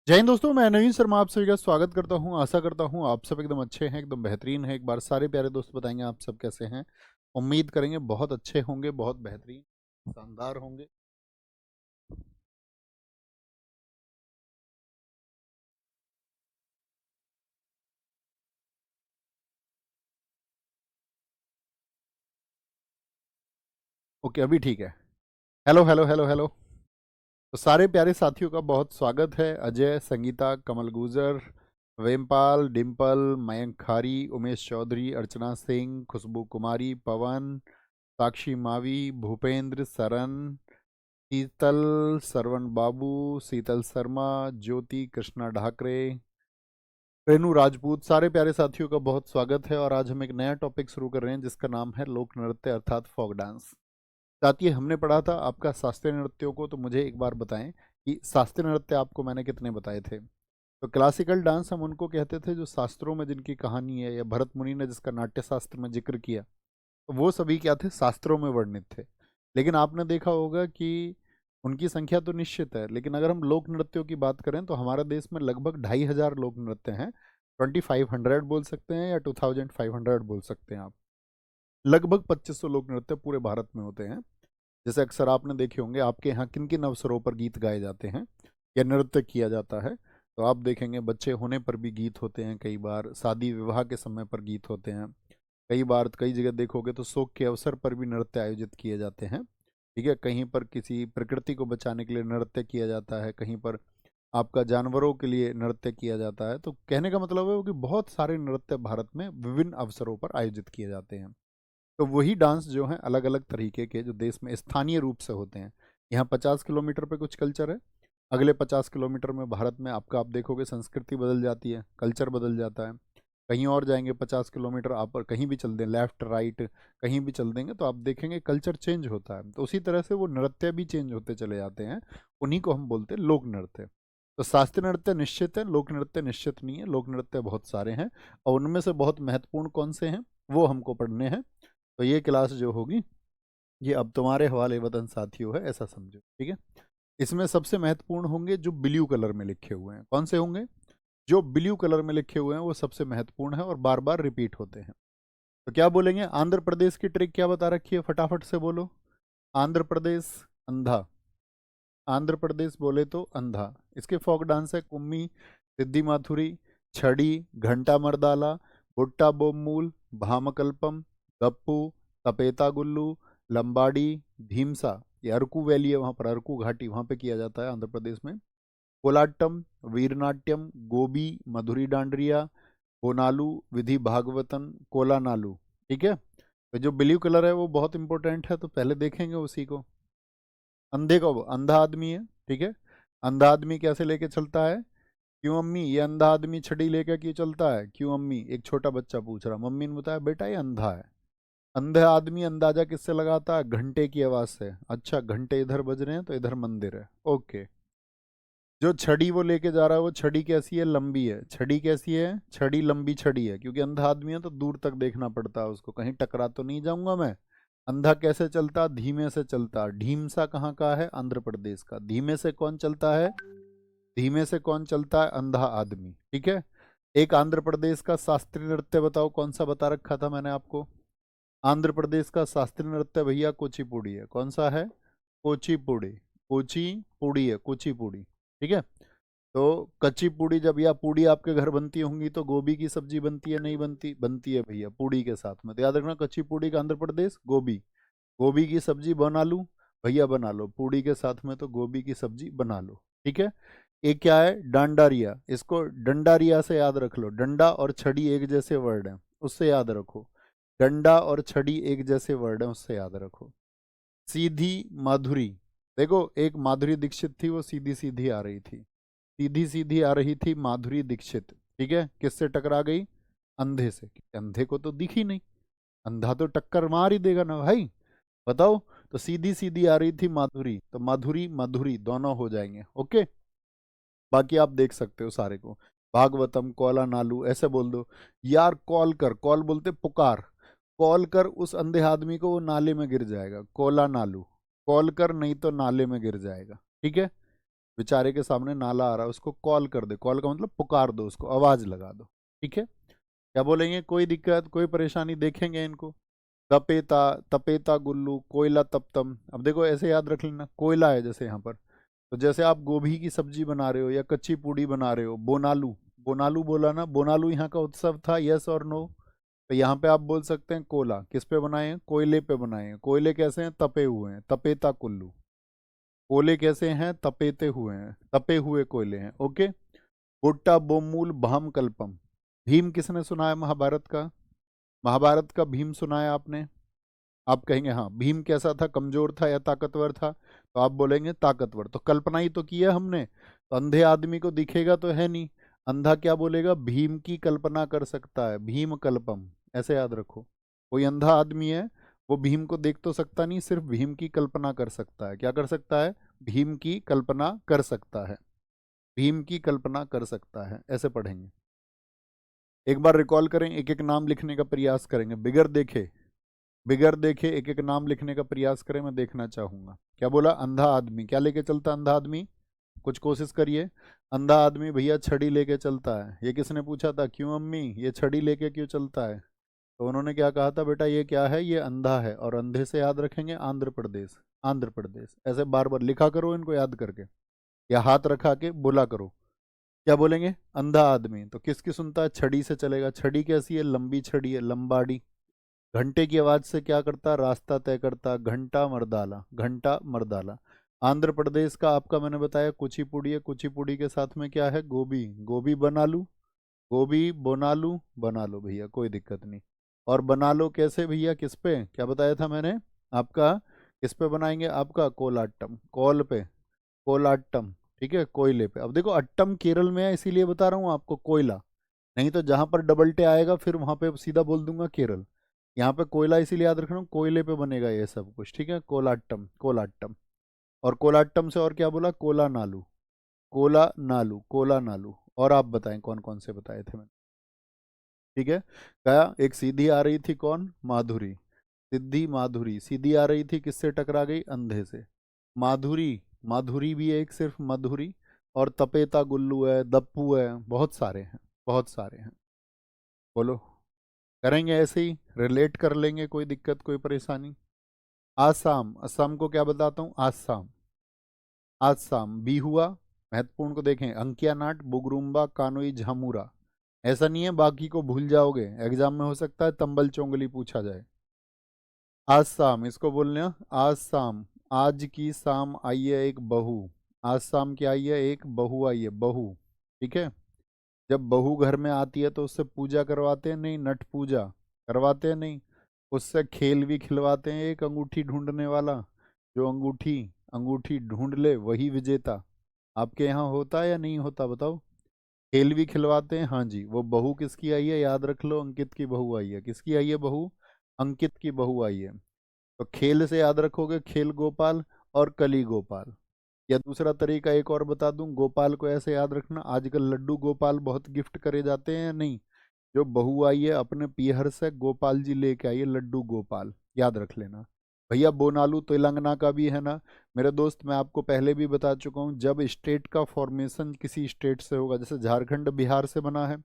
जय हिंद दोस्तों, मैं नवीन शर्मा आप सभी का स्वागत करता हूं। आशा करता हूं आप सब एकदम अच्छे हैं, एकदम बेहतरीन हैं। एक बार सारे प्यारे दोस्त बताएंगे आप सब कैसे हैं। उम्मीद करेंगे बहुत अच्छे होंगे, बहुत बेहतरीन शानदार होंगे। ओके, अभी ठीक है। Hello hello hello hello. तो सारे प्यारे साथियों का बहुत स्वागत है। अजय, संगीता, कमल गुजर, वेमपाल, डिम्पल, मयंक खारी, उमेश चौधरी, अर्चना सिंह, खुशबू कुमारी, पवन, साक्षी मावी, भूपेंद्र सरन, शीतल, सरवण बाबू, शीतल शर्मा, ज्योति कृष्णा ढाकरे, रेनू राजपूत, सारे प्यारे साथियों का बहुत स्वागत है। और आज हम एक नया टॉपिक शुरू कर रहे हैं जिसका नाम है लोक नृत्य अर्थात फोक डांस। साथ ही हमने पढ़ा था आपका शास्त्रीय नृत्यों को, तो मुझे एक बार बताएं कि शास्त्रीय नृत्य आपको मैंने कितने बताए थे। तो क्लासिकल डांस हम उनको कहते थे जो शास्त्रों में जिनकी कहानी है, या भरत मुनि ने जिसका नाट्य शास्त्र में जिक्र किया, तो वो सभी क्या थे, शास्त्रों में वर्णित थे। लेकिन आपने देखा होगा कि उनकी संख्या तो निश्चित है, लेकिन अगर हम लोक नृत्यों की बात करें तो हमारे देश में लगभग 2500 लोक नृत्य हैं। 2500 बोल सकते हैं या 2500 बोल सकते हैं आप। लगभग 2500 लोक नृत्य पूरे भारत में होते हैं। जैसे अक्सर आपने देखे होंगे आपके यहाँ किन किन अवसरों पर गीत गाए जाते हैं या नृत्य किया जाता है। तो आप देखेंगे बच्चे होने पर भी गीत होते हैं, कई बार शादी विवाह के समय पर गीत होते हैं, कई बार कई जगह देखोगे तो शोक के अवसर पर भी नृत्य आयोजित किए जाते हैं। ठीक है, कहीं पर किसी प्रकृति को बचाने के लिए नृत्य किया जाता है, कहीं पर आपका जानवरों के लिए नृत्य किया जाता है। तो कहने का मतलब है वो कि बहुत सारे नृत्य भारत में विभिन्न अवसरों पर आयोजित किए जाते हैं। तो वही डांस जो है अलग अलग तरीके के जो देश में स्थानीय रूप से होते हैं। यहाँ 50 किलोमीटर पे कुछ कल्चर है, अगले 50 किलोमीटर में भारत में आपका आप देखोगे संस्कृति बदल जाती है, कल्चर बदल जाता है। कहीं और जाएंगे 50 किलोमीटर आप, और कहीं भी चल दें लेफ्ट राइट, कहीं भी चल देंगे तो आप देखेंगे कल्चर चेंज होता है। तो उसी तरह से वो नृत्य भी चेंज होते चले जाते हैं। उन्हीं को हम बोलते हैं लोक नृत्य। तो शास्त्रीय नृत्य निश्चित है, लोक नृत्य निश्चित नहीं है। लोक नृत्य बहुत सारे हैं और उनमें से बहुत महत्वपूर्ण कौन से हैं वो हमको पढ़ने हैं। तो ये क्लास जो होगी ये अब तुम्हारे हवाले वतन साथियों है, ऐसा समझो। ठीक है, इसमें सबसे महत्वपूर्ण होंगे जो ब्लू कलर में लिखे हुए हैं। कौन से होंगे? जो ब्लू कलर में लिखे हुए हैं वो सबसे महत्वपूर्ण है और बार बार रिपीट होते हैं। तो क्या बोलेंगे? आंध्र प्रदेश की ट्रिक क्या बता रखी है, फटाफट से बोलो। आंध्र प्रदेश अंधा, आंध्र प्रदेश बोले तो अंधा। इसके फोक डांस है कुम्मी, सिद्धि माथुरी, छड़ी, घंटा मर्दाला, भुट्टा बोमूल, भामकल्पम, गप्पू, तपेता गुल्लू, लंबाड़ी, धीमसा। ये अरकू वैली है, वहाँ पर अरकू घाटी, वहाँ पे किया जाता है आंध्र प्रदेश में। कोलाट्टम, वीरनाट्यम, गोबी, मधुरी डांडरिया, कोनालू, विधि भागवतन, कोलानालू। ठीक है, तो जो ब्लू कलर है वो बहुत इंपॉर्टेंट है, तो पहले देखेंगे उसी को। अंधे को, अंधा आदमी है। ठीक है, अंधा आदमी कैसे लेके चलता है? क्यों अम्मी ये अंधा आदमी छड़ी लेकर क्यों चलता है? क्यों अम्मी? एक छोटा बच्चा पूछ रहा। मम्मी ने बताया बेटा ये अंधा है। अंधा आदमी अंदाजा किससे लगाता है? घंटे की आवाज से। अच्छा, घंटे इधर बज रहे हैं तो इधर मंदिर है। ओके। जो छड़ी वो लेके जा रहा है वो छड़ी कैसी है? लंबी है। छड़ी कैसी है? छड़ी लंबी छड़ी है, क्योंकि अंधा आदमी है तो दूर तक देखना पड़ता है उसको, कहीं टकरा तो नहीं जाऊंगा मैं। अंधा कैसे चलता? धीमे से चलता। ढीमसा कहाँ का है? आंध्र प्रदेश का। धीमे से कौन चलता है? धीमे से कौन चलता है? अंधा आदमी। ठीक है, एक आंध्र प्रदेश का शास्त्रीय नृत्य बताओ, कौन सा बता रखा था मैंने आपको? आंध्र प्रदेश का शास्त्रीय नृत्य भैया कुचिपुड़ी है। कौन सा है? कुचिपुड़ी। कुचिपुड़ी है, कुचिपुड़ी। ठीक है, तो कच्ची पूड़ी जब, या पूड़ी आपके घर बनती होंगी तो गोभी की सब्जी बनती है नहीं बनती? बनती है भैया, पूड़ी के साथ में। तो याद रखना, कच्ची पूड़ी का आंध्र प्रदेश गोभी। गोभी की सब्जी बना लूं भैया, बना लो पूड़ी के साथ में, तो गोभी की सब्जी बना लो। ठीक है, एक क्या है? डांडारिया। इसको डंडारिया से याद रख लो। डंडा और छड़ी एक जैसे वर्ड है, उससे याद रखो। डंडा और छड़ी एक जैसे वर्ड है, उससे याद रखो। सीधी माधुरी। देखो, एक माधुरी दीक्षित थी, वो सीधी सीधी आ रही थी, सीधी सीधी आ रही थी माधुरी दीक्षित। ठीक है, किससे टकरा गई? अंधे से। अंधे को तो दिखी नहीं, अंधा तो टक्कर मार ही देगा ना भाई। बताओ, तो सीधी सीधी आ रही थी माधुरी, तो माधुरी मधुरी दोनों हो जाएंगे। ओके, बाकी आप देख सकते हो सारे को। भागवतम, कोला नालू ऐसे बोल दो। यार कॉल कर, कॉल बोलते पुकार। कॉल कर उस अंधे आदमी को, वो नाले में गिर जाएगा। कोला नालू। कॉल कर नहीं तो नाले में गिर जाएगा। ठीक है, बेचारे के सामने नाला आ रहा है, उसको कॉल कर दे, कॉल का मतलब पुकार दो, उसको आवाज लगा दो। ठीक है, क्या बोलेंगे, कोई दिक्कत कोई परेशानी, देखेंगे इनको। तपेता, तपेता गुल्लू, कोयला तपतम। अब देखो ऐसे याद रख लेना, कोयला है जैसे यहाँ पर, तो जैसे आप गोभी की सब्जी बना रहे हो या कच्ची पूड़ी बना रहे हो, बोनालू, बोनालू बोला ना, बोनालू यहाँ का उत्सव था, यस और नो। तो यहाँ पे आप बोल सकते हैं कोला, किस पे बनाए हैं, कोयले पे बनाए हैं। कोयले कैसे हैं, तपे हुए हैं, तपेता कुल्लू। कोयले कैसे हैं, तपेते हुए हैं, तपे हुए कोयले हैं। ओके। भुट्टा बोमूल भाम कल्पम। भीम किसने सुना है महाभारत का, महाभारत का भीम सुना है आपने। आप कहेंगे हाँ, भीम कैसा था, कमजोर था या ताकतवर था, तो आप बोलेंगे ताकतवर। तो कल्पना ही तो की है हमने, तो अंधे आदमी को दिखेगा तो है नहीं, अंधा क्या बोलेगा, भीम की कल्पना कर सकता है, भीम कल्पम। ऐसे याद रखो, कोई अंधा आदमी है, वो भीम को देख तो सकता नहीं, सिर्फ भीम की कल्पना कर सकता है। क्या कर सकता है, भीम की कल्पना कर सकता है, भीम की कल्पना कर सकता है, ऐसे पढ़ेंगे। एक बार रिकॉल करें, एक एक नाम लिखने का प्रयास करेंगे, बिगर देखे, बिगर देखे एक एक नाम लिखने का प्रयास करें, मैं देखना चाहूंगा। क्या बोला, अंधा आदमी, क्या लेके चलता अंधा आदमी, कुछ कोशिश करिए। अंधा आदमी भैया छड़ी लेके चलता है। ये किसने पूछा था, क्यों अम्मी ये छड़ी लेके क्यों चलता है, तो उन्होंने क्या कहा था, बेटा ये क्या है, ये अंधा है। और अंधे से याद रखेंगे आंध्र प्रदेश, आंध्र प्रदेश। ऐसे बार बार लिखा करो इनको याद करके, या हाथ रखा के बोला करो। क्या बोलेंगे, अंधा आदमी, तो किसकी सुनता है, छड़ी से चलेगा। छड़ी कैसी है, लंबी छड़ी है, लंबाड़ी। घंटे की आवाज से क्या करता, रास्ता तय करता, घंटा मर्दाला, घंटा मर्दाला। आंध्र प्रदेश का आपका मैंने बताया कुचिपुड़ी है, कुचिपुड़ी के साथ में क्या है, गोभी, गोभी बना लूं, गोभी बना लूं, बना लो भैया, कोई दिक्कत नहीं। और बना लो कैसे भैया, किस पे, क्या बताया था मैंने आपका, किस पे बनाएंगे, आपका कोलाट्टम, कॉल पे, कोलाट्टम। ठीक है, कोयले पे। अब देखो अट्टम केरल में है, इसीलिए बता रहा हूँ आपको कोयला, नहीं तो जहां पर डबल टे आएगा फिर वहां पे सीधा बोल दूंगा केरल। यहाँ पे कोयला इसीलिए याद रखना, कोयले पे बनेगा ये सब कुछ। ठीक है, कोलाट्टम, कोलाट्टम। और कोलाट्टम से और क्या बोला, कोला नालू, कोला नालू, कोला नालू। और आप बताएं कौन कौन से बताए थे मैंने। ठीक है, क्या, एक सीधी आ रही थी कौन, माधुरी, सिद्धि माधुरी, सीधी आ रही थी, किससे टकरा गई, अंधे से। माधुरी, माधुरी भी है एक, सिर्फ मधुरी। और तपेता गुल्लू है, दप्पू है, बहुत सारे हैं, बहुत सारे हैं। बोलो, करेंगे ऐसे ही, रिलेट कर लेंगे, कोई दिक्कत कोई परेशानी। आसाम, असम को क्या बताता हूँ, आसाम, आसाम। बिहुआ, महत्वपूर्ण को देखें, अंकिया नाट, बुगरुम्बा, कानोई, झामुरा। ऐसा नहीं है बाकी को भूल जाओगे, एग्जाम में हो सकता है तंबल चोंगली पूछा जाए। आसाम, इसको बोलने हैं, आसाम। आज की शाम आई है एक बहू, आज शाम क्या आई है, एक बहू आई है, बहू। ठीक है, जब बहू घर में आती है तो उससे पूजा करवाते हैं, नहीं, नट पूजा करवाते हैं, नहीं, उससे खेल भी खिलवाते हैं, एक अंगूठी ढूंढने वाला, जो अंगूठी अंगूठी ढूंढ ले वही विजेता। आपके यहाँ होता है या नहीं होता, बताओ। खेल भी खिलवाते हैं, हाँ जी। वो बहू किसकी आई है, याद रख लो, अंकित की बहू आई है। किसकी आई है बहू, अंकित की बहू आई है। तो खेल से याद रखोगे, खेल गोपाल और कली गोपाल। या दूसरा तरीका एक और बता दूं, गोपाल को ऐसे याद रखना, आजकल लड्डू गोपाल बहुत गिफ्ट करे जाते हैं या नहीं, जो बहू आई है अपने पीहर से गोपाल जी लेके आई है लड्डू गोपाल, याद रख लेना। भैया बोनालू तेलंगाना का भी है ना मेरे दोस्त, मैं आपको पहले भी बता चुका हूँ, जब स्टेट का फॉर्मेशन किसी स्टेट से होगा, जैसे झारखंड बिहार से बना है,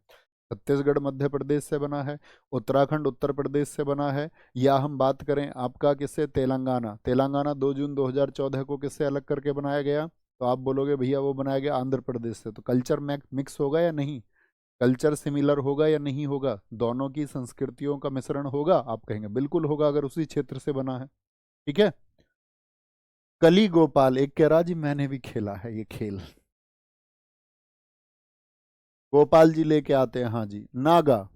छत्तीसगढ़ मध्य प्रदेश से बना है, उत्तराखंड उत्तर प्रदेश से बना है, या हम बात करें आपका किससे, तेलंगाना, तेलंगाना 2 जून 2014 को किससे अलग करके बनाया गया, तो आप बोलोगे भैया वो बनाया गया आंध्र प्रदेश से। तो कल्चर मिक्स होगा या नहीं, कल्चर सिमिलर होगा या नहीं होगा, दोनों की संस्कृतियों का मिश्रण होगा, आप कहेंगे बिल्कुल होगा अगर उसी क्षेत्र से बना है। ठीक है, कली गोपाल, एक कह रहा जी मैंने भी खेला है ये खेल, गोपाल जी लेके आते हैं, हाँ जी। नागा,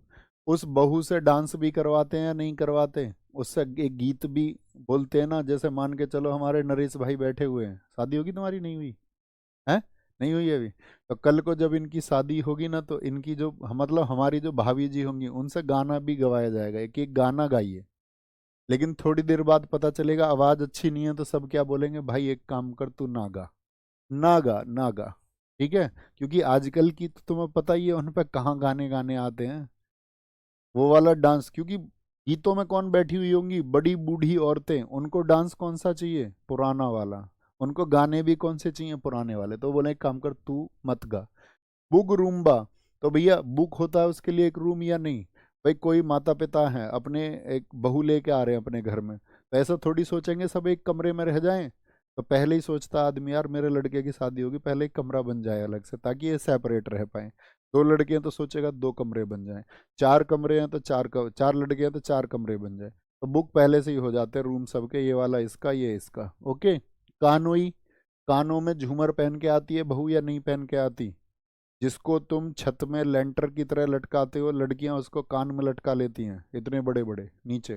उस बहू से डांस भी करवाते हैं या नहीं करवाते, उससे एक गीत भी बोलते हैं ना, जैसे मान के चलो हमारे नरेश भाई बैठे हुए हैं, शादी होगी तुम्हारी, नहीं हुई है, नहीं हुई है अभी, तो कल को जब इनकी शादी होगी ना, तो इनकी जो मतलब हमारी जो भाभी जी होंगी उनसे गाना भी गवाया जाएगा, एक एक गाना गाइए। लेकिन थोड़ी देर बाद पता चलेगा आवाज अच्छी नहीं है, तो सब क्या बोलेंगे, भाई एक काम कर तू नागा, नागा, नागा। ठीक है, क्योंकि आजकल की तो तुम्हें पता ही है उन पे कहाँ गाने गाने आते हैं, वो वाला डांस, क्योंकि गीतों में कौन बैठी हुई होंगी, बड़ी बूढ़ी औरतें, उनको डांस कौन सा चाहिए, पुराना वाला। उनको गाने भी कौन से चाहिए, पुराने वाले। तो बोले एक काम कर, तू मत गा। बुग रूम्बा, तो भैया बुक होता है उसके लिए एक रूम या नहीं। भाई कोई माता पिता हैं अपने, एक बहू लेके आ रहे हैं अपने घर में, तो ऐसा थोड़ी सोचेंगे सब एक कमरे में रह जाएं। तो पहले ही सोचता आदमी, यार मेरे लड़के की शादी होगी, पहले एक कमरा बन जाए अलग से, ताकि ये सेपरेट रह पाए। दो लड़के हैं तो सोचेगा दो कमरे बन जाएं, चार कमरे हैं तो चार लड़के हैं तो चार कमरे बन जाए। तो बुक पहले से ही हो जाते हैं रूम सबके, ये वाला इसका, ये इसका। ओके। कानोई, कानों में झूमर पहन के आती है बहू या नहीं पहन के आती। जिसको तुम छत में लेंटर की तरह लटकाते हो, लड़कियां उसको कान में लटका लेती हैं इतने बड़े बड़े नीचे,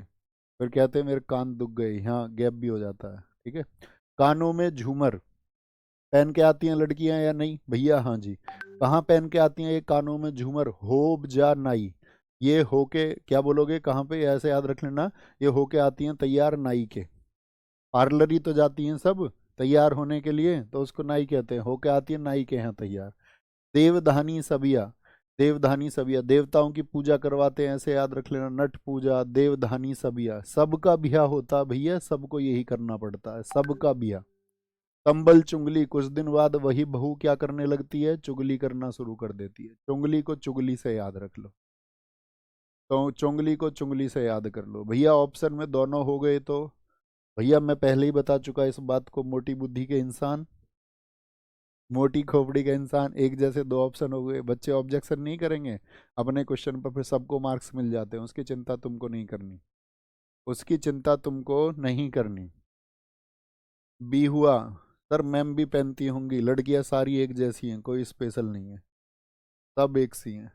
फिर कहते हैं मेरे कान दुख गए, यहाँ गैप भी हो जाता है, ठीक है। कानों में झूमर पहन के आती हैं लड़कियां या नहीं भैया, हाँ जी। कहाँ पहन के आती हैं ये कानों में झूमर, होब जा नाई। ये होके क्या बोलोगे कहाँ पे, ऐसे याद रख लेना। ये होके आती हैं तैयार नाई के, पार्लर ही तो जाती हैं सब तैयार होने के लिए, तो उसको नाई कहते हैं। होके आती है नाई के यहाँ तैयार। देवधानी सबिया, देवधानी सबिया देवताओं की पूजा करवाते हैं, ऐसे याद रख लेना। नट पूजा, देवधानी सबिया, सबका ब्याह होता भैया, सबको यही करना पड़ता है, सबका ब्याह। कंबल चुंगली, कुछ दिन बाद वही बहू क्या करने लगती है, चुगली करना शुरू कर देती है। चुंगली को चुगली से याद रख लो, तो चुंगली को चुंगली से याद कर लो भैया। ऑप्शन में दोनों हो गए तो भैया मैं पहले ही बता चुका इस बात को, मोटी बुद्धि के इंसान, मोटी खोपड़ी का इंसान, एक जैसे दो ऑप्शन हो गए। बच्चे ऑब्जेक्शन नहीं करेंगे अपने क्वेश्चन पर, फिर सबको मार्क्स मिल जाते हैं, उसकी चिंता तुमको नहीं करनी, उसकी चिंता तुमको नहीं करनी। बी हुआ, सर मैम भी पहनती होंगी, लड़कियां सारी एक जैसी हैं, कोई स्पेशल नहीं है, सब एक सी हैं।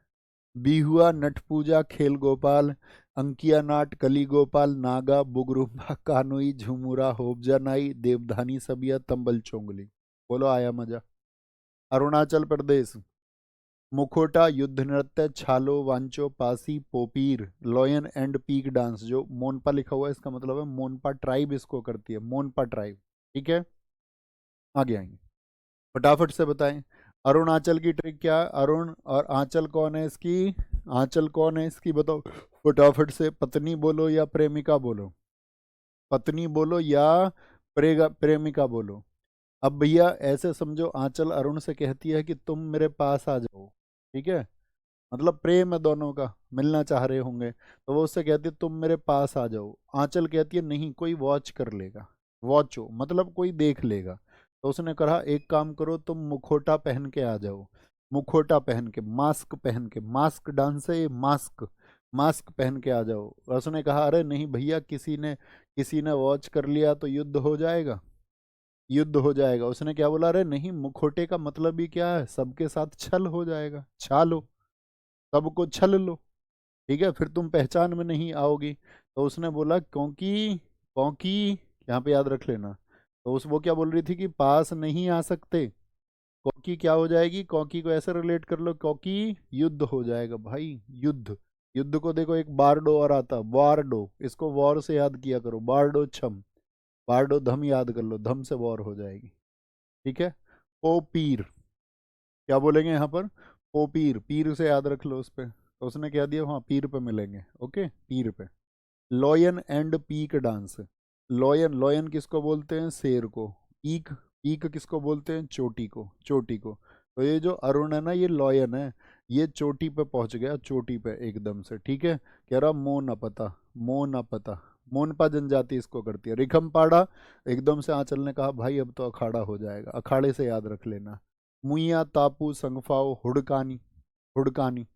बी हुआ, नट पूजा, खेल गोपाल, अंकिया नाट, कली गोपाल, नागा, बुगरुम्बा, कानोई, झुमुरा, होबजा नाई, देवधानी सबिया, तंबल चोंगली। बोलो आया मजा। अरुणाचल प्रदेश, मुखोटा, युद्ध नृत्य, Chalo, Wancho, Pasi, Popir, lion and peak dance. जो मोनपा लिखा हुआ है इसका मतलब है मोनपा ट्राइब इसको करती है, मोनपा ट्राइब। ठीक है, आगे आएंगे, फटाफट से बताएं। अरुणाचल की ट्रिक क्या है, अरुण और आंचल कौन है इसकी, आंचल कौन है इसकी बताओ फटाफट से। पत्नी बोलो या प्रेमिका बोलो, पत्नी बोलो या प्रेमिका बोलो। अब भैया ऐसे समझो, आंचल अरुण से कहती है कि तुम मेरे पास आ जाओ, ठीक है, मतलब प्रेम है दोनों का, मिलना चाह रहे होंगे, तो वो उससे कहती है तुम मेरे पास आ जाओ। आंचल कहती है नहीं, कोई वॉच कर लेगा, वॉचो मतलब कोई देख लेगा। तो उसने कहा एक काम करो, तुम मुखोटा पहन के आ जाओ, मुखोटा पहन के, मास्क पहन के, मास्क डांस है ये, मास्क, मास्क पहन के आ जाओ। और उसने कहा अरे नहीं भैया, किसी ने वॉच कर लिया तो युद्ध हो जाएगा, युद्ध हो जाएगा। उसने क्या बोला, अरे नहीं, मुखोटे का मतलब ही क्या है, सबके साथ छल हो जाएगा, छालो, सबको छल लो, ठीक है, फिर तुम पहचान में नहीं आओगी। तो उसने बोला क्योंकि, क्योंकि, यहाँ पे याद रख लेना। तो उस वो क्या बोल रही थी कि पास नहीं आ सकते, क्योंकि क्या हो जाएगी, क्योंकि को ऐसे रिलेट कर लो, क्योंकि युद्ध हो जाएगा भाई, युद्ध। युद्ध को देखो एक बारडो और आता, वारडो, इसको वॉर से याद किया करो, बारडो छम, बारडो धम याद कर लो, धम से वॉर हो जाएगी, ठीक है। ओ पीर, क्या बोलेंगे यहाँ पर, ओ पीर, पीर से याद रख लो उस पे। तो उसने क्या दिया, वहाँ पीर पे मिलेंगे, ओके, पीर पे। Lion and peak dance, lion, lion किसको बोलते हैं, शेर को। पीक, पीक किसको बोलते हैं, चोटी को, चोटी को। तो ये जो अरुण है ना, ये लॉयन है, ये चोटी पे पहुंच गया, चोटी पे एकदम से, ठीक है। कह रहा मो न पता, मो न पता, मोनपा जनजाति इसको करती है। रिखमपाड़ा, एकदम से आंचल ने कहा भाई अब तो अखाड़ा हो जाएगा, अखाड़े से याद रख लेना। मुइया, तापू, संगफाओ, हुड़कानी, हुड़कानी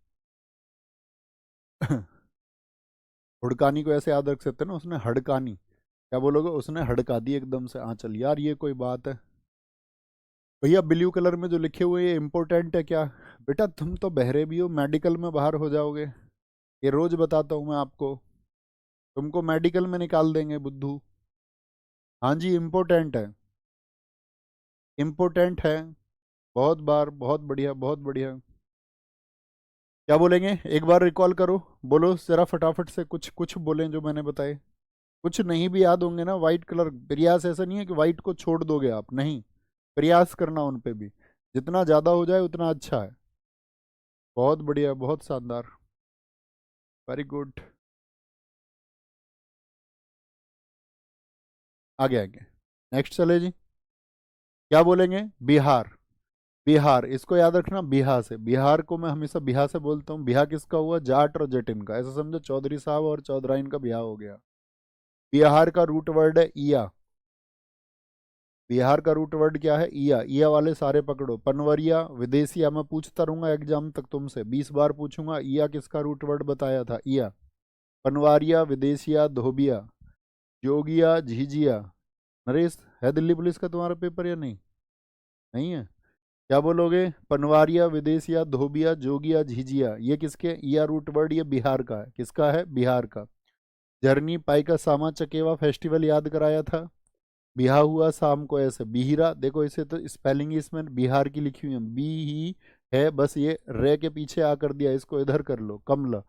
हुड़कानी को ऐसे याद रख सकते हैं ना, उसने हड़कानी, क्या बोलोगे, उसने हड़का दी एकदम से आंचल, यार ये कोई बात है। भैया ब्लू कलर में जो लिखे हुए ये इंपॉर्टेंट है क्या, बेटा तुम तो बहरे भी हो, मेडिकल में बाहर हो जाओगे, ये रोज बताता हूँ मैं आपको, तुमको मेडिकल में निकाल देंगे बुद्धू। हाँ जी इम्पोर्टेंट है, इम्पोर्टेंट है, बहुत बार, बहुत बढ़िया, बहुत बढ़िया। क्या बोलेंगे, एक बार रिकॉल करो, बोलो जरा फटाफट से, कुछ कुछ बोलें जो मैंने बताए। कुछ नहीं भी याद होंगे ना, वाइट कलर, प्रयास ऐसा नहीं है कि वाइट को छोड़ दोगे आप, नहीं, प्रयास करना उन पे भी, जितना ज़्यादा हो जाए उतना अच्छा है। बहुत बढ़िया, बहुत शानदार, वेरी गुड। आगे आगे, नेक्स्ट चले जी। क्या बोलेंगे? बिहार। बिहार, इसको याद रखना, बिहार से। बिहार को मैं हमेशा बिहार से बोलता हूँ। बिहार किसका हुआ? जाट और जटिन का। ऐसा समझो चौधरी साहब और चौधराइन का बिहार हो गया। बिहार का रूट वर्ड है ईया। बिहार का रूट वर्ड क्या है? ईया। ईया वाले सारे पकड़ो। पनवरिया, विदेशिया, मैं पूछता रहूंगा एग्जाम तक तुमसे, 20 बार पूछूंगा। ईया किसका रूट वर्ड बताया था? ईया। पनवारिया, विदेशिया, धोबिया, जोगिया, झिझिया। नरेश, है दिल्ली पुलिस का तुम्हारा पेपर या नहीं? नहीं है? क्या बोलोगे? पनवारिया, विदेशिया, धोबिया, जोगिया, झिझिया। ये किसके? ईया रूट वर्ड, ये बिहार का है। किसका है? बिहार का। झरनी पाई का सामा चकेवा फेस्टिवल याद कराया था। बिहा हुआ शाम को ऐसे। बिहरा, देखो इसे तो स्पेलिंग ही इसमें बिहार की लिखी हुई है, बी ही है, बस ये रे के पीछे आ कर दिया, इसको इधर कर लो। कमला।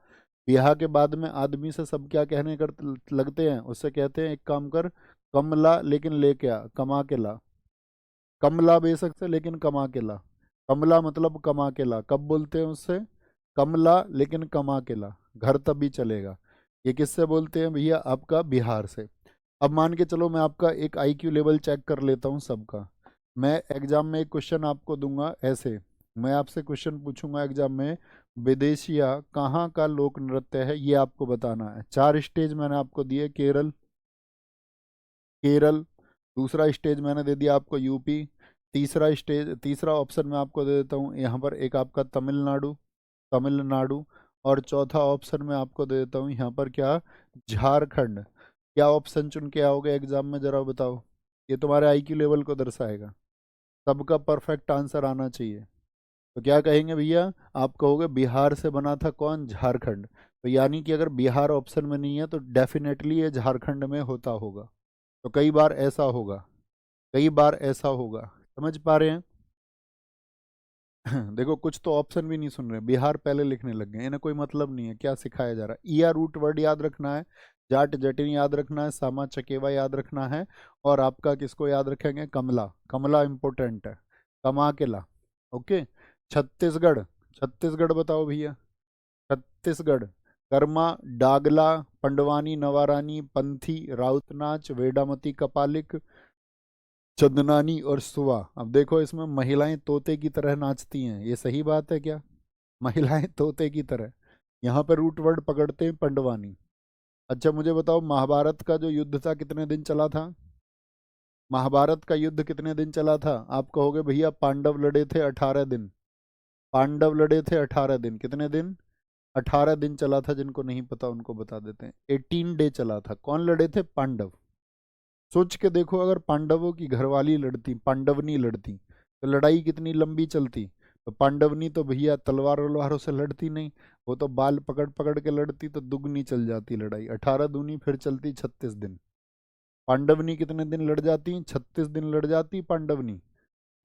बिहा के बाद में आदमी से सब क्या कहने कर लगते हैं? उससे कहते हैं एक काम कर, कमला, लेकिन लेके आ, कमा के ला। कमला बेशक से, लेकिन कमा के ला। कमला मतलब कमा के ला। कब बोलते हैं उससे? कमला, लेकिन कमा के ला। घर तभी चलेगा। ये किससे बोलते हैं भैया? आपका बिहार से। अब मान के चलो मैं आपका एक आईक्यू लेवल चेक कर लेता हूँ सबका। मैं एग्जाम में एक क्वेश्चन आपको दूंगा ऐसे। मैं आपसे क्वेश्चन पूछूंगा एग्जाम में, विदेशिया कहाँ का लोक नृत्य है, ये आपको बताना है। 4 स्टेज मैंने आपको दिए। केरल, केरल। दूसरा स्टेज मैंने दे दिया आपको यूपी। तीसरा स्टेज, तीसरा ऑप्शन मैं आपको दे देता हूँ यहाँ पर, एक आपका तमिलनाडु, तमिलनाडु। और चौथा ऑप्शन मैं आपको दे देता हूँ यहाँ पर क्या? झारखंड। क्या ऑप्शन चुन के आओगे एग्जाम में, जरा बताओ। ये तुम्हारे आईक्यू लेवल को दर्शाएगा। सबका परफेक्ट आंसर आना चाहिए। तो क्या कहेंगे भैया? आप कहोगे बिहार से बना था कौन? झारखंड। तो यानी कि अगर बिहार ऑप्शन में नहीं है तो डेफिनेटली ये झारखंड में होता होगा। तो कई बार ऐसा होगा, कई बार ऐसा होगा। समझ पा रहे हैं? देखो कुछ तो ऑप्शन भी नहीं सुन रहे, बिहार पहले लिखने लग गए। इन्हें कोई मतलब नहीं है क्या सिखाया जा रहा है। ईया रूट वर्ड याद रखना है, जाट जटिन याद रखना है, सामा चकेवा याद रखना है। और आपका किसको याद रखेंगे? कमला। कमला इंपॉर्टेंट है। कमा के ला। ओके। छत्तीसगढ़, छत्तीसगढ़ बताओ भैया। छत्तीसगढ़, कर्मा, डागला, पंडवानी, नवारानी, पंथी, राउतनाच, वेडामती, कपालिक, चंदनानी और सुवा। अब देखो इसमें महिलाएं तोते की तरह नाचती हैं, ये सही बात है क्या? महिलाएं तोते की तरह। यहाँ पर रूट वर्ड पकड़ते हैं पंडवानी। अच्छा मुझे बताओ, महाभारत का जो युद्ध था कितने दिन चला था? महाभारत का युद्ध कितने दिन चला था? आप कहोगे भैया पांडव लड़े थे 18 दिन। पांडव लड़े थे 18 दिन। कितने दिन? 18 दिन चला था। जिनको नहीं पता उनको बता देते हैं, 18 डे चला था। कौन लड़े थे? पांडव। सोच के देखो, अगर पांडवों की घरवाली लड़ती, पांडवनी लड़ती, तो लड़ाई कितनी लंबी चलती। तो पांडवनी तो भैया तलवार वलवारों से लड़ती नहीं, वो तो बाल पकड़ पकड़ के लड़ती, तो दुगनी चल जाती लड़ाई। 18 दूनी फिर चलती 36 दिन। पांडवनी कितने दिन लड़ जाती? 36 दिन लड़ जाती पांडवनी।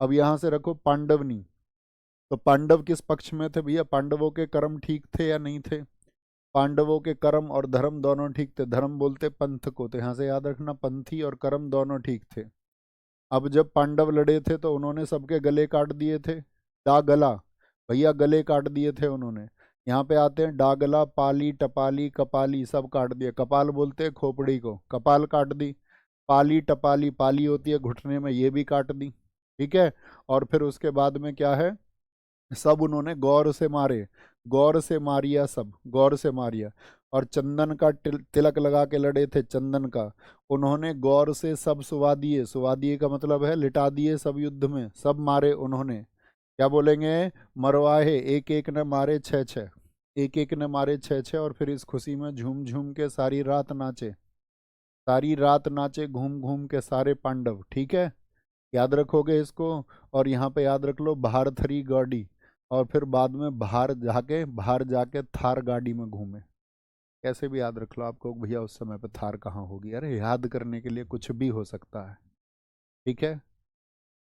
अब यहाँ से रखो पांडवनी। तो पांडव किस पक्ष में थे भैया? पांडवों के कर्म ठीक थे या नहीं थे? पांडवों के कर्म और धर्म दोनों ठीक थे। धर्म बोलते पंथ को, तो यहाँ से याद रखना पंथी और कर्म दोनों ठीक थे। अब जब पांडव लड़े थे तो उन्होंने सबके गले काट दिए थे। डा गला, भैया गले काट दिए थे उन्होंने। यहाँ पे आते हैं डागला, पाली, टपाली, कपाली, सब काट दिए। कपाल बोलते हैं खोपड़ी को, कपाल काट दी। पाली टपाली, पाली होती है घुटने में, ये भी काट दी। ठीक है। और फिर उसके बाद में क्या है? सब उन्होंने गौर से मारे। गौर से मारिया, सब गौर से मारिया। और चंदन का तिलक लगा के लड़े थे, चंदन का। उन्होंने गौर से सब सुवा दिए। सुवा दिए का मतलब है लिटा दिए सब युद्ध में, सब मारे उन्होंने। क्या बोलेंगे? मरवाहे। एक एक ने मारे 6 6। एक एक ने मारे 6 6। और फिर इस खुशी में झूम झूम के सारी रात नाचे। सारी रात नाचे घूम घूम के सारे पांडव। ठीक है, याद रखोगे इसको। और यहाँ पे याद रख लो भारथरी गाड़ी। और फिर बाद में बाहर जाके थार गाड़ी में घूमे। कैसे भी याद रख लो, आपको भैया उस समय पे थार कहाँ होगी। अरे याद करने के लिए कुछ भी हो सकता है। ठीक है।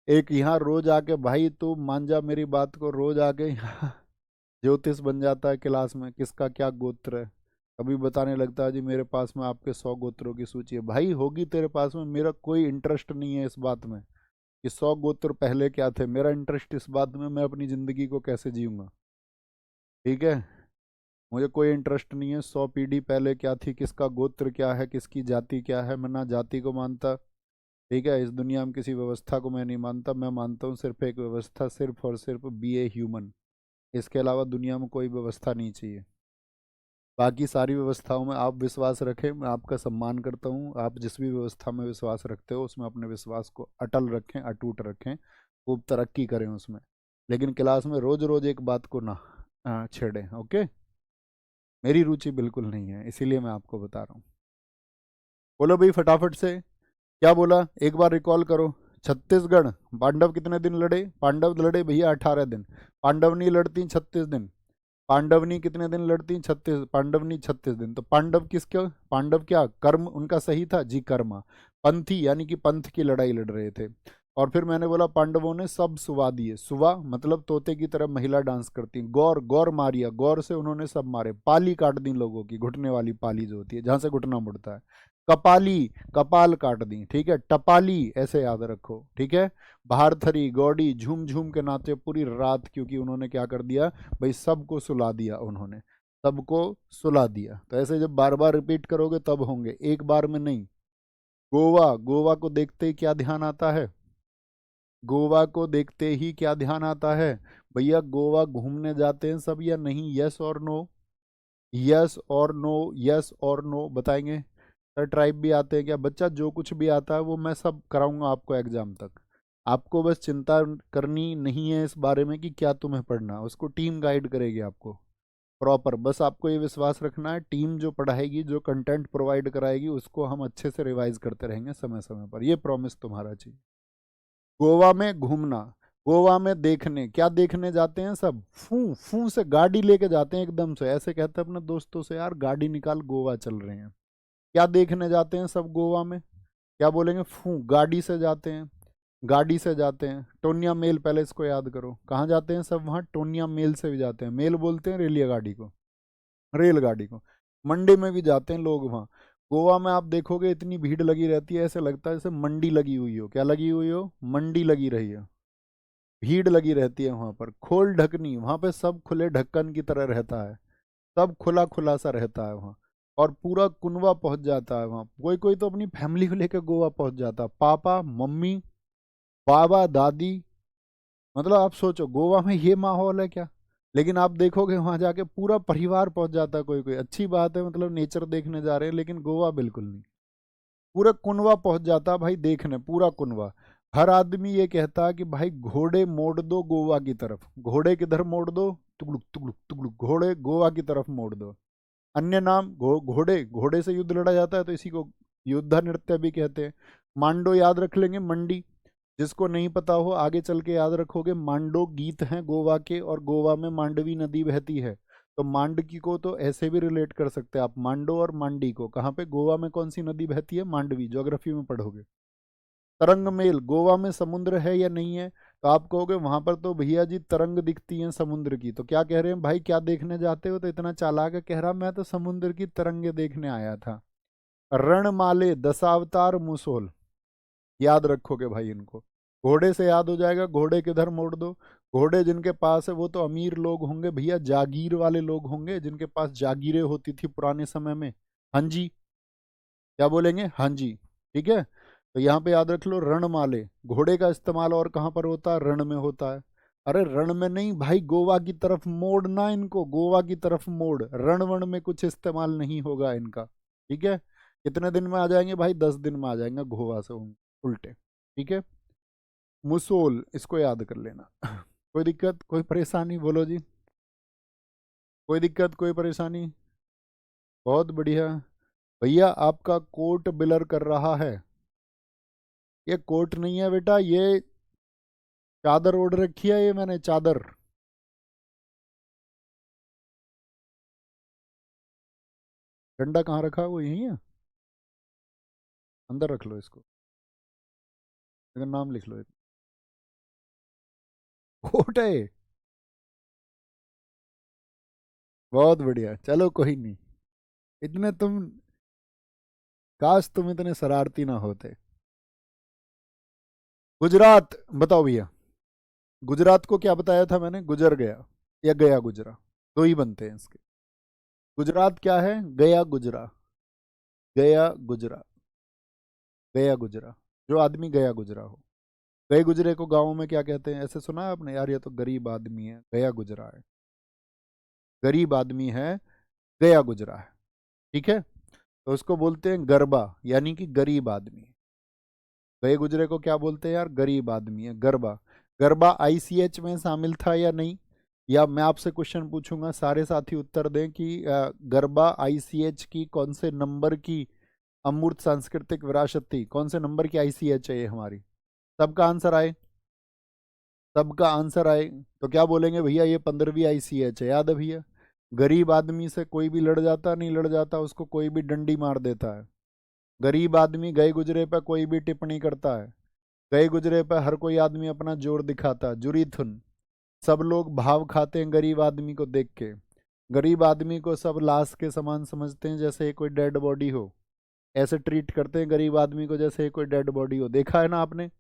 एक यहाँ रोज आके, भाई तू मान जा मेरी बात को, रोज आके यहाँ ज्योतिष बन जाता है क्लास में, किसका क्या गोत्र है। कभी बताने लगता है जी मेरे पास में आपके 100 गोत्रों की सूची है। भाई होगी तेरे पास में, मेरा कोई इंटरेस्ट नहीं है इस बात में कि 100 गोत्र पहले क्या थे। मेरा इंटरेस्ट इस बात में, मैं अपनी जिंदगी को कैसे जीऊंगा। ठीक है। मुझे कोई इंटरेस्ट नहीं है 100 पीढ़ी पहले क्या थी, किसका गोत्र क्या है, किसकी जाति क्या है। मैं ना जाति को मानता, ठीक है, इस दुनिया में किसी व्यवस्था को मैं नहीं मानता, मैं मानता हूँ सिर्फ एक व्यवस्था, सिर्फ और सिर्फ बी ए ह्यूमन। इसके अलावा दुनिया में कोई व्यवस्था नहीं चाहिए। बाकी सारी व्यवस्थाओं में आप विश्वास रखें, मैं आपका सम्मान करता हूँ। आप जिस भी व्यवस्था में विश्वास रखते हो उसमें अपने विश्वास को अटल रखें, अटूट रखें, खूब तरक्की करें उसमें। लेकिन क्लास में रोज रोज एक बात को ना छेड़ें, ओके। मेरी रुचि बिल्कुल नहीं है, इसीलिए मैं आपको बता रहा हूँ। बोलो भाई फटाफट से, क्या बोला एक बार रिकॉल करो। छत्तीसगढ़, पांडव कितने दिन लड़े? पांडव लड़े भैया 18 दिन। पांडवनी लड़ती 36 दिन। पांडवनी कितने दिन लड़ती? 36। पांडवनी 36 दिन। तो पांडव किसके, पांडव क्या कर्म उनका सही था जी? कर्मा। पंथी यानी कि पंथ की लड़ाई लड़ रहे थे। और फिर मैंने बोला पांडवों ने सब सुवा दिए। सुवा मतलब तोते की तरह महिला डांस करती। गौर, गौर मारिया, गौर से उन्होंने सब मारे। पाली काट दी लोगों की, घुटने वाली पाली जो होती है जहां से घुटना मुड़ता है। कपाली, कपाल काट दी, ठीक है। टपाली ऐसे याद रखो, ठीक है। भारथरी, गौड़ी झूम झूम के नाचे पूरी रात, क्योंकि उन्होंने क्या कर दिया भाई, सबको सुला दिया उन्होंने, सबको सुला दिया। तो ऐसे जब बार बार रिपीट करोगे तब होंगे, एक बार में नहीं। गोवा, गोवा को देखते ही क्या ध्यान आता है? गोवा को देखते ही क्या ध्यान आता है? भैया गोवा घूमने जाते हैं सब या नहीं? यस और नो, यस और नो, यस और नो बताएंगे। सर ट्राइब भी आते हैं क्या? बच्चा जो कुछ भी आता है वो मैं सब कराऊंगा आपको एग्जाम तक। आपको बस चिंता करनी नहीं है इस बारे में कि क्या तुम्हें पढ़ना, उसको टीम गाइड करेगी आपको प्रॉपर। बस आपको ये विश्वास रखना है, टीम जो पढ़ाएगी, जो कंटेंट प्रोवाइड कराएगी, उसको हम अच्छे से रिवाइज करते रहेंगे समय समय पर, ये प्रॉमिस तुम्हारा चाहिए। गोवा में घूमना, गोवा में देखने, क्या देखने जाते हैं सब? फू फू से गाड़ी लेके जाते हैं एकदम से, ऐसे कहते हैं अपने दोस्तों से यार गाड़ी निकाल गोवा चल रहे हैं। क्या देखने जाते हैं सब गोवा में? क्या बोलेंगे? फू, गाड़ी से जाते हैं, गाड़ी से जाते हैं। टोनिया मेल पैलेस को याद करो, कहाँ जाते हैं सब? वहाँ टोनिया मेल से भी जाते हैं। मेल बोलते हैं रेलिया गाड़ी को, रेलगाड़ी को। मंडी में भी जाते हैं लोग वहाँ। गोवा में आप देखोगे इतनी भीड़ लगी रहती है, ऐसे लगता है जैसे मंडी लगी हुई हो। क्या लगी हुई हो? मंडी लगी रही है। भीड़ लगी रहती है वहां पर। खोल ढकनी, वहां पे सब खुले ढक्कन की तरह रहता है, सब खुला खुला सा रहता है वहाँ। और पूरा कुनवा पहुंच जाता है वहाँ। कोई कोई तो अपनी फैमिली को लेकर गोवा पहुंच जाता है, पापा मम्मी बाबा दादी। मतलब आप सोचो गोवा में ये माहौल है क्या? लेकिन आप देखोगे वहां जाके पूरा परिवार पहुंच जाता है। कोई कोई अच्छी बात है, मतलब नेचर देखने जा रहे हैं, लेकिन गोवा बिल्कुल नहीं। पूरा कुनवा पहुंच जाता है भाई देखने, पूरा कुनवा। हर आदमी ये कहता है कि भाई घोड़े मोड़ दो गोवा की तरफ। घोड़े किधर मोड़ दो? तुगलुक तुगलुक तुगलुक, घोड़े गोवा की तरफ मोड़ दो। अन्य नाम घोड़े, घोड़े से युद्ध लड़ा जाता है तो इसी को योद्धा नृत्य भी कहते हैं। मांडो याद रख लेंगे, मंडी। जिसको नहीं पता हो आगे चल के याद रखोगे। मांडो गीत हैं गोवा के, और गोवा में मांडवी नदी बहती है। तो मांडकी को तो ऐसे भी रिलेट कर सकते हैं आप, मांडो और मांडी को। कहाँ पे गोवा में कौन सी नदी बहती है? मांडवी, ज्योग्राफी में पढ़ोगे। तरंग मेल, गोवा में समुद्र है या नहीं है? तो आप कहोगे वहां पर तो भैया जी तरंग दिखती हैं समुद्र की। तो क्या कह रहे हैं भाई, क्या देखने जाते हो? तो इतना चालाक है, कह रहा मैं तो समुद्र की तरंगे देखने आया था। रणमाले, दशावतार मुसोल, याद रखोगे भाई इनको। घोड़े से याद हो जाएगा, घोड़े किधर मोड़ दो। घोड़े जिनके पास है वो तो अमीर लोग होंगे भैया, जागीर वाले लोग होंगे जिनके पास जागीरें होती थी पुराने समय में। हाँ जी, क्या बोलेंगे? हाँ जी, ठीक है। तो यहाँ पे याद रख लो रणमाले। घोड़े का इस्तेमाल और कहाँ पर होता है? रण में होता है। अरे रण में नहीं भाई, गोवा की तरफ मोड़ना इनको, गोवा की तरफ मोड़। रण वण में कुछ इस्तेमाल नहीं होगा इनका, ठीक है। कितने दिन में आ जाएंगे भाई? 10 दिन में आ जाएंगे गोवा से उल्टे, ठीक है। मुसोल, इसको याद कर लेना। कोई दिक्कत, कोई परेशानी? बोलो जी, कोई दिक्कत, कोई परेशानी? बहुत बढ़िया। भैया आपका कोर्ट बिलर कर रहा है। ये कोट नहीं है बेटा, ये चादर ओढ़ रखी है, ये मैंने चादर। डंडा कहाँ रखा है? वो यहीं है, अंदर रख लो इसको। लेकिन नाम लिख लो, कोट है ये। बहुत बढ़िया, चलो कोई नहीं। इतने तुम, काश तुम इतने शरारती ना होते। गुजरात बताओ भैया। गुजरात को क्या बताया था मैंने? गुजर गया या गया गुजरा, दो ही बनते हैं इसके। गुजरात क्या है? गया गुजरा, गया गुजरा, गया गुजरा। जो आदमी गया गुजरा हो। गए गुजरे को गाँव में क्या कहते हैं? ऐसे सुना है आपने? यार ये तो गरीब आदमी है, गया गुजरा है। गरीब आदमी है, गया गुजरा है। ठीक है, तो उसको बोलते हैं गरबा, यानी कि गरीब आदमी। गए गुजरे को क्या बोलते हैं यार? गरीब आदमी है, गरबा। गरबा आईसीएच में शामिल था या नहीं? या मैं आपसे क्वेश्चन पूछूंगा, सारे साथी उत्तर दें कि गरबा आईसीएच की कौन से नंबर की अमूर्त सांस्कृतिक विरासत थी? कौन से नंबर की आईसीएच है ये हमारी? सबका आंसर आए, सबका आंसर आए तो क्या बोलेंगे? भैया ये 15वीं आईसीएच है। याद है भैया? गरीब आदमी से कोई भी लड़ जाता, नहीं लड़ जाता, उसको कोई भी डंडी मार देता है। गरीब आदमी गए गुजरे पर कोई भी टिप्पणी करता है। गए गुजरे पर हर कोई आदमी अपना जोर दिखाता, जुरी थुन। सब लोग भाव खाते हैं गरीब आदमी को देख के। गरीब आदमी को सब लाश के समान समझते हैं, जैसे कोई डेड बॉडी हो। ऐसे ट्रीट करते हैं गरीब आदमी को जैसे कोई डेड बॉडी हो। देखा है ना आपने?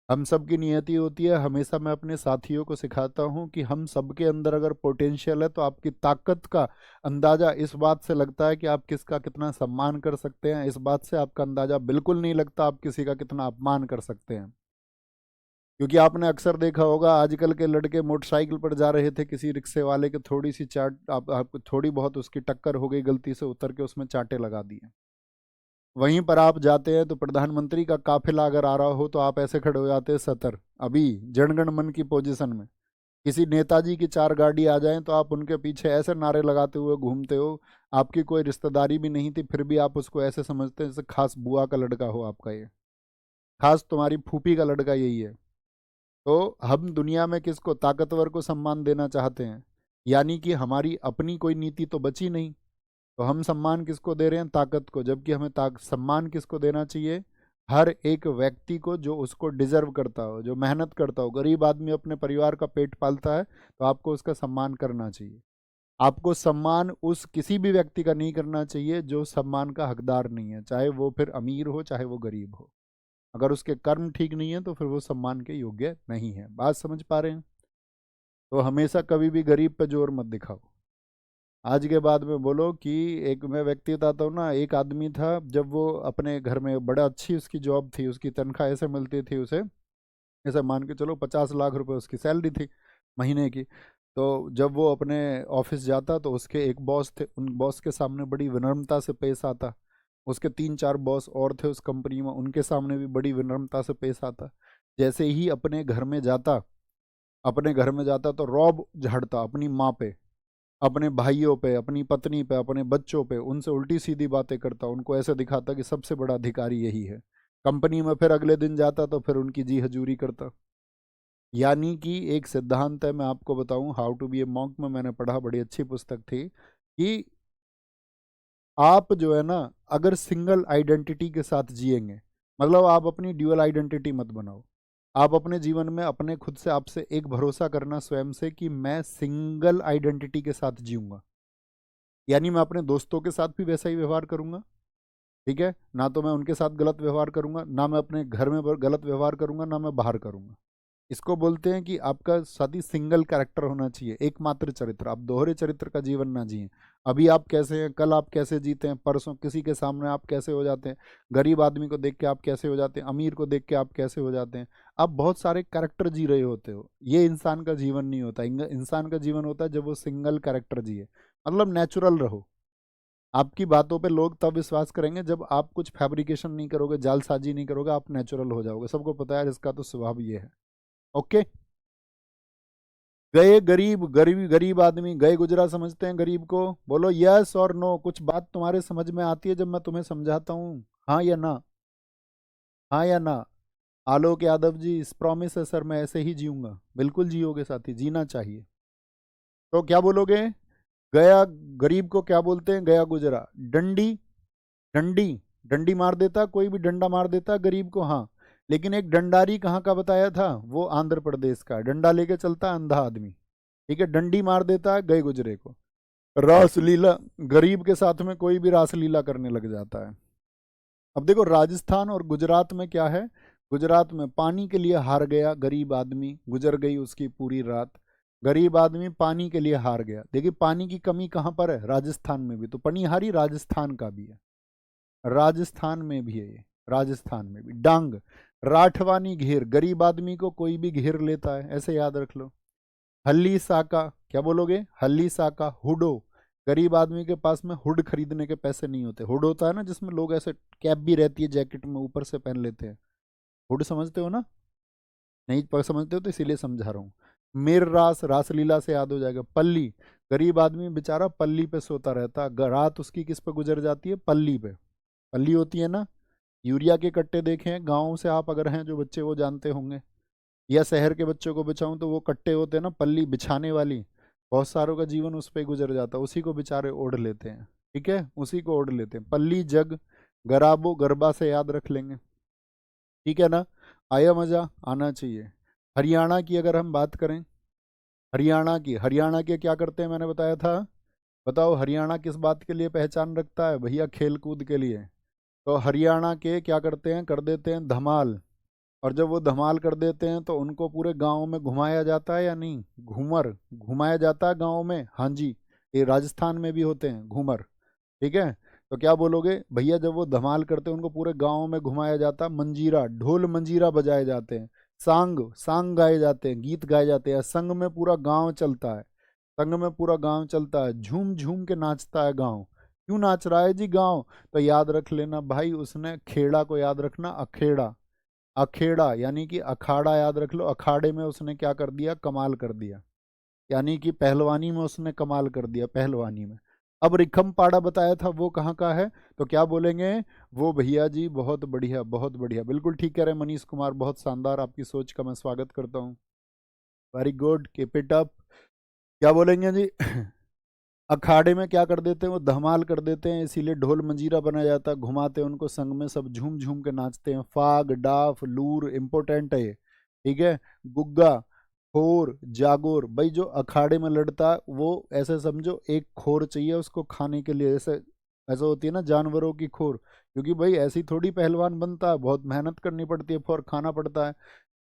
हम सब की नियति होती है, हमेशा मैं अपने साथियों को सिखाता हूं कि हम सबके अंदर अगर पोटेंशियल है तो आपकी ताकत का अंदाजा इस बात से लगता है कि आप किसका कितना सम्मान कर सकते हैं। इस बात से आपका अंदाजा बिल्कुल नहीं लगता आप किसी का कितना अपमान कर सकते हैं। क्योंकि आपने अक्सर देखा होगा, आजकल के लड़के मोटरसाइकिल पर जा रहे थे, किसी रिक्शे वाले के थोड़ी सी चाट आप थोड़ी बहुत उसकी टक्कर हो गई, गलती से उतर के उसमें चांटे लगा दिए। वहीं पर आप जाते हैं तो प्रधानमंत्री का काफिला अगर आ रहा हो तो आप ऐसे खड़े हो जाते हैं सतर, अभी जनगण मन की पोजीशन में। किसी नेताजी की 4 गाड़ी आ जाएं तो आप उनके पीछे ऐसे नारे लगाते हुए घूमते हो। आपकी कोई रिश्तेदारी भी नहीं थी, फिर भी आप उसको ऐसे समझते हैं जैसे खास बुआ का लड़का हो आपका, ये खास तुम्हारी फूफी का लड़का यही है। तो हम दुनिया में किसको, ताकतवर को सम्मान देना चाहते हैं, यानी कि हमारी अपनी कोई नीति तो बची नहीं। तो हम सम्मान किसको दे रहे हैं? ताकत को। जबकि हमें सम्मान किसको देना चाहिए? हर एक व्यक्ति को जो उसको डिजर्व करता हो, जो मेहनत करता हो। गरीब आदमी अपने परिवार का पेट पालता है तो आपको उसका सम्मान करना चाहिए। आपको सम्मान उस किसी भी व्यक्ति का नहीं करना चाहिए जो सम्मान का हकदार नहीं है, चाहे वो फिर अमीर हो चाहे वो गरीब हो। अगर उसके कर्म ठीक नहीं है तो फिर वो सम्मान के योग्य नहीं है। बात समझ पा रहे हैं? तो हमेशा कभी भी गरीब पे जोर मत दिखाओ। आज के बाद में बोलो कि एक मैं व्यक्ति बताता हूँ ना, एक आदमी था, जब वो अपने घर में, बड़ा अच्छी उसकी जॉब थी, उसकी तनख्वाह ऐसे मिलती थी उसे, ऐसे मान के चलो 50 लाख रुपए उसकी सैलरी थी महीने की। तो जब वो अपने ऑफिस जाता तो उसके एक बॉस थे, उन बॉस के सामने बड़ी विनम्रता से पेश आता। उसके 3-4 बॉस और थे उस कंपनी में, उनके सामने भी बड़ी विनम्रता से पेश आता। जैसे ही अपने घर में जाता तो रौब झाड़ता अपनी माँ पे, अपने भाइयों पे, अपनी पत्नी पे, अपने बच्चों पे, उनसे उल्टी सीधी बातें करता, उनको ऐसे दिखाता कि सबसे बड़ा अधिकारी यही है कंपनी में। फिर अगले दिन जाता तो फिर उनकी जी हजूरी करता। यानी कि एक सिद्धांत है, मैं आपको बताऊं, how to be a monk में मैंने पढ़ा, बड़ी अच्छी पुस्तक थी, कि आप जो है ना, अगर सिंगल आइडेंटिटी के साथ जिएंगे, मतलब आप अपनी ड्यूअल आइडेंटिटी मत बनाओ। आप अपने जीवन में अपने खुद से, आपसे एक भरोसा करना स्वयं से कि मैं सिंगल आइडेंटिटी के साथ जीऊंगा। यानी मैं अपने दोस्तों के साथ भी वैसा ही व्यवहार करूंगा, ठीक है ना? तो मैं उनके साथ गलत व्यवहार करूंगा ना, मैं अपने घर में गलत व्यवहार करूंगा ना, मैं बाहर करूंगा। इसको बोलते हैं कि आपका साथी सिंगल कैरेक्टर होना चाहिए, एकमात्र चरित्र। आप दोहरे चरित्र का जीवन ना जिए। अभी आप कैसे हैं, कल आप कैसे जीते हैं, परसों किसी के सामने आप कैसे हो जाते हैं, गरीब आदमी को देख के आप कैसे हो जाते हैं, अमीर को देख के आप कैसे हो जाते हैं। आप बहुत सारे कैरेक्टर जी रहे होते हो। ये इंसान का जीवन नहीं होता। इंसान का जीवन होता है जब वो सिंगल कैरेक्टर जिए, मतलब नेचुरल रहो। आपकी बातों पे लोग तब विश्वास करेंगे जब आप कुछ फैब्रिकेशन नहीं करोगे, जालसाजी नहीं करोगे, आप नेचुरल हो जाओगे। सबको पता है इसका तो स्वभाव ये है। ओके। गए गरीब, गरीब आदमी गए गुजरा समझते हैं गरीब को? बोलो यस और नो। कुछ बात तुम्हारे समझ में आती है जब मैं तुम्हें समझाता हूँ? हाँ या ना? हाँ या ना? आलोक यादव जी, इस प्रॉमिस है सर, मैं ऐसे ही जीऊंगा। बिल्कुल जियोगे साथी, जीना चाहिए। तो क्या बोलोगे? गया गरीब को क्या बोलते हैं? गया गुजरा। डंडी, डंडी, डंडी मार देता, कोई भी डंडा मार देता गरीब को, हाँ। लेकिन एक डंडारी कहाँ का बताया था? वो आंध्र प्रदेश का। डंडा लेके चलता अंधा आदमी, ठीक है, डंडी मार देता है गए गुजरे को। रासलीला, गरीब के साथ में कोई भी रासलीला करने लग जाता है। अब देखो राजस्थान और गुजरात में क्या है। गुजरात में पानी के लिए हार गया गरीब आदमी, गुजर गई उसकी पूरी रात। गरीब आदमी पानी के लिए हार गया। देखिए पानी की कमी कहाँ पर है? राजस्थान में भी। तो पनिहारी राजस्थान का भी है, राजस्थान में भी है ये। राजस्थान में भी। डांग, राठवानी घेर, गरीब आदमी को कोई भी घेर लेता है, ऐसे याद रख लो। हल्ली साका, क्या बोलोगे, हल्ली साका। हुडो, गरीब आदमी के पास में हुड खरीदने के पैसे नहीं होते। हुड होता है ना जिसमें लोग ऐसे कैप भी रहती है जैकेट में ऊपर से पहन लेते हैं, हुड समझते हो ना? नहीं समझते हो तो इसीलिए समझा रहा हूँ। मेर रास, रासलीला से याद हो जाएगा। पल्ली, गरीब आदमी बेचारा पल्ली पे सोता रहता, रात उसकी किस पे गुजर जाती है, पल्ली पे। पल्ली होती है ना, यूरिया के कट्टे देखे हैं गाँव से आप अगर हैं जो बच्चे वो जानते होंगे, या शहर के बच्चों को बचाऊं तो वो कट्टे होते हैं ना पल्ली बिछाने वाली, बहुत सारों का जीवन उस पर गुजर जाता है, उसी को बेचारे ओढ़ लेते हैं। ठीक है, उसी को ओढ़ लेते हैं। पल्ली जग, गराबो, गरबा से याद रख लेंगे। ठीक है ना, आया मजा, आना चाहिए। हरियाणा की अगर हम बात करें, हरियाणा के क्या करते हैं मैंने बताया था, बताओ हरियाणा किस बात के लिए पहचान रखता है भैया, खेल कूद के लिए। तो हरियाणा के क्या करते हैं, कर देते हैं धमाल। और जब वो धमाल कर देते हैं तो उनको पूरे गांव में घुमाया जाता है या नहीं, घूमर घुमाया जाता है गांव में, हाँ जी। ये राजस्थान में भी होते हैं घूमर। ठीक है, तो क्या बोलोगे भैया, जब वो धमाल करते हैं उनको पूरे गांव में घुमाया जाता है। मंजीरा, ढोल मंजीरा बजाए जाते हैं। सांग, सांग गाए जाते हैं, गीत गाए जाते हैं। संग में पूरा गांव चलता है, संग में पूरा गांव चलता है, झूम झूम के नाचता है गांव। क्यों नाच रहा है जी गांव, तो याद रख लेना भाई, उसने खेड़ा को याद रखना, अखेड़ा। अखेड़ा यानी कि अखाड़ा याद रख लो, अखाड़े में उसने क्या कर दिया, कमाल कर दिया, यानी कि पहलवानी में उसने कमाल कर दिया, पहलवानी में। अब रिखम पाड़ा बताया था वो कहाँ का है, तो क्या बोलेंगे, वो भैया जी बहुत बढ़िया, बहुत बढ़िया, बिल्कुल ठीक कह रहे हैं मनीष कुमार, बहुत शानदार, आपकी सोच का मैं स्वागत करता हूँ। Very good, keep it up. क्या बोलेंगे जी अखाड़े में क्या कर देते हैं, वो धमाल कर देते हैं, इसीलिए ढोल मंजीरा बनाया जाता है, घुमाते हैं उनको संग में, सब झूम झूम के नाचते हैं। फाग, डाफ, लूर, इंपॉर्टेंट है ये। ठीक है, गुग्गा, खोर, जागोर, भाई जो अखाड़े में लड़ता है वो ऐसे समझो एक खोर चाहिए उसको खाने के लिए, जैसे ऐसा होती है ना जानवरों की खोर, क्योंकि भाई ऐसी थोड़ी पहलवान बनता है, बहुत मेहनत करनी पड़ती है, और खाना पड़ता है।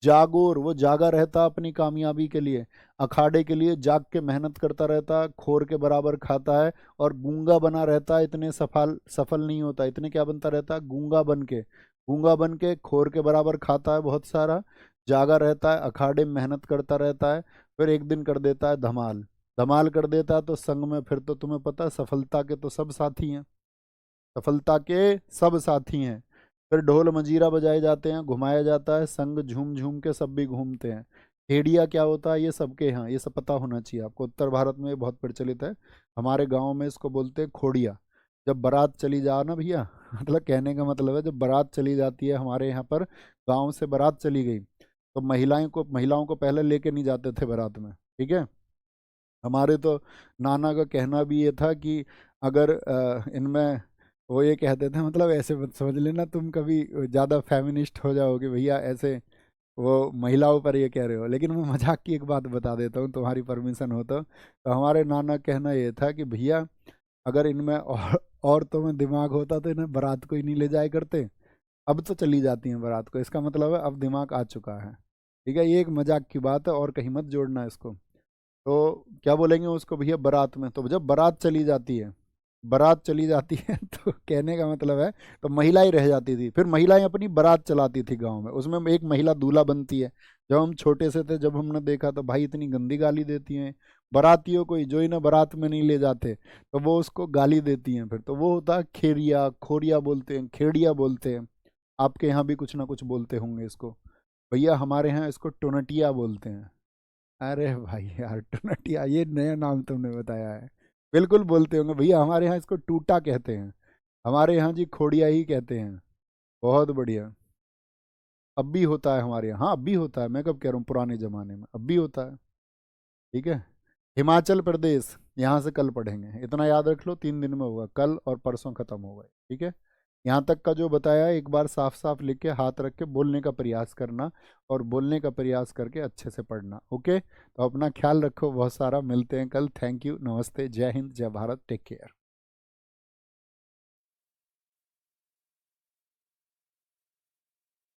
जागोर, वो जागा रहता अपनी कामयाबी के लिए, अखाड़े के लिए जाग के मेहनत करता रहता, खोर के बराबर खाता है। और गूंगा बना रहता, इतने सफल सफल नहीं होता, इतने क्या बनता रहता, गूंगा बन के, गूंगा बन के खोर के बराबर खाता है बहुत सारा, जागा रहता है, अखाड़े में मेहनत करता रहता है। फिर एक दिन कर देता है धमाल, धमाल कर देता है तो संग में फिर तो तुम्हें पता है सफलता के तो सब साथी हैं, सफलता के सब साथी हैं। फिर ढोल मंजीरा बजाए जाते हैं, घुमाया जाता है, संग झूम झूम के सब भी घूमते हैं। हेडिया क्या होता है ये सबके यहाँ, ये सब पता होना चाहिए आपको, उत्तर भारत में ये बहुत प्रचलित है, हमारे गांव में इसको बोलते हैं खोड़िया। जब बारात चली जा ना भैया मतलब कहने का मतलब है जब बारात चली जाती है हमारे यहाँ पर, गांव से बारात चली गई तो महिलाओं को पहले लेके नहीं जाते थे बारात में। ठीक है, हमारे तो नाना का कहना भी ये था कि अगर इनमें, वो ये कहते थे, मतलब ऐसे मत समझ लेना तुम कभी ज़्यादा फेमिनिस्ट हो जाओगे भैया, ऐसे वो महिलाओं पर ये कह रहे हो, लेकिन मैं मजाक की एक बात बता देता हूँ तुम्हारी परमिशन हो तो हमारे नाना का कहना ये था कि भैया अगर इनमें औरतों में दिमाग होता तो इन्हें बारात को ही नहीं ले जाया करते, अब तो चली जाती हैं बारात को, इसका मतलब है अब दिमाग आ चुका है। ठीक है, ये एक मजाक की बात है और कहीं मत जोड़ना इसको। तो क्या बोलेंगे उसको भैया बारात में, तो जब बारात चली जाती है, बारात चली जाती है तो कहने का मतलब है तो महिलाएं रह जाती थी, फिर महिलाएं अपनी बारात चलाती थी गांव में, उसमें एक महिला दूल्हा बनती है। जब हम छोटे से थे जब हमने देखा तो भाई इतनी गंदी गाली देती हैं बारातियों को, जो इन्हें बारात में नहीं ले जाते तो वो उसको गाली देती हैं, फिर तो वो होता है खेरिया, खोरिया बोलते हैं, खेड़िया बोलते हैं। आपके यहाँ भी कुछ ना कुछ बोलते होंगे इसको, भैया हमारे यहाँ इसको टोनटिया बोलते हैं। अरे भाई यार टोनटिया, ये नया नाम तुमने बताया है, बिल्कुल बोलते होंगे भैया, हमारे यहाँ इसको टूटा कहते हैं, हमारे यहाँ जी खोड़िया ही कहते हैं। बहुत बढ़िया, अब भी होता है हमारे यहाँ, हाँ अब भी होता है, मैं कब कह रहा हूँ पुराने ज़माने में, अब भी होता है। ठीक है, हिमाचल प्रदेश, यहाँ से कल पढ़ेंगे, इतना याद रख लो, 3 दिन में होगा, कल और परसों खत्म होगा। ठीक है, यहाँ तक का जो बताया है एक बार साफ साफ लिख के हाथ रख के बोलने का प्रयास करना, और बोलने का प्रयास करके अच्छे से पढ़ना। ओके, तो अपना ख्याल रखो बहुत सारा, मिलते हैं कल, थैंक यू, नमस्ते, जय हिंद, जय भारत, टेक केयर।